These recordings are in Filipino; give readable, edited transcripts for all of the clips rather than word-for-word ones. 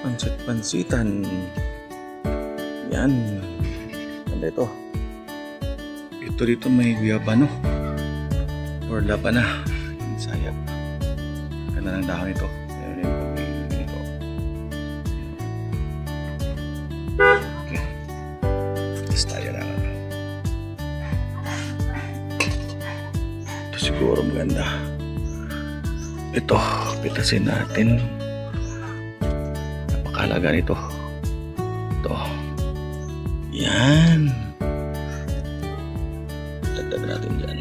Pansit-pansitan. Yan. Ganda ito. Ito dito may guyabano. Or labana. Sayap. Ganda ng dahon ito. Ayan yung pagkain ito. Okay. Tapos tayo na. Ito siguro maganda. Ito. Pitasin natin. Napakalaga nito. Ito. Yan. Dagdag natin dyan.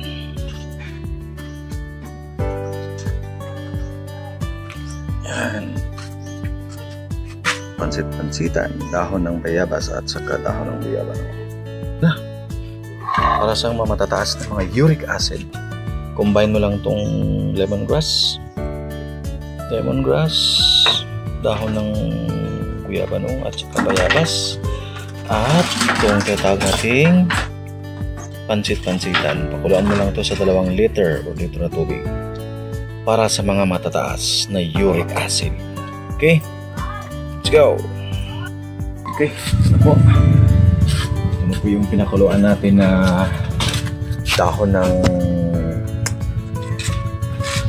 Yan. Pansit-pansitan. Dahon ng bayabas at saka dahon ng guyabano. Para sa mga matataas na mga uric acid. Combine mo lang tong lemongrass, dahon ng guyabano at saka bayabas, at itong tinatawag nating pansit-pansitan. Pakuluan mo lang ito sa 2 liter o litro na tubig para sa mga matataas na uric acid. Okay? Let's go! Okay, ito po. Ito po yung pinakuluan natin na dahon ng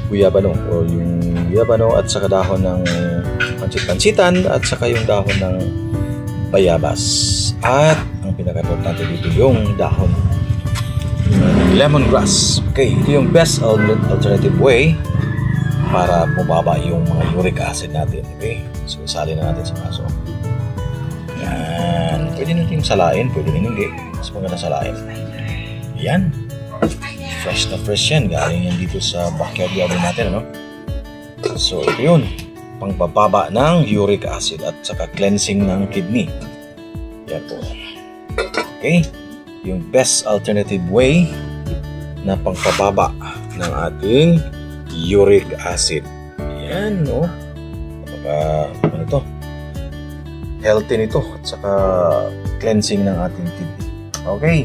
guyabano o yung guyabano at saka dahon ng pansit-pansitan at saka yung dahon ng bayabas. At ang pinaka-importante dito yung dahon ng lemongrass. Okay, ito yung best alternative way para bumaba yung mga uric acid natin. Okay, so isali na natin sa baso. Yan, pwede natin salain, pwede rin hindi. Mas maganda salain. Yan, fresh na fresh yan. Galing yan dito sa backyard garden natin, ano? So ito yun, pangbababa ng uric acid at saka cleansing ng kidney. Yan po. Okay, yung best alternative way na pangpababa ng ating uric acid. Yan, no? Ano to? Healthy nito at saka cleansing ng ating kidney. Okay.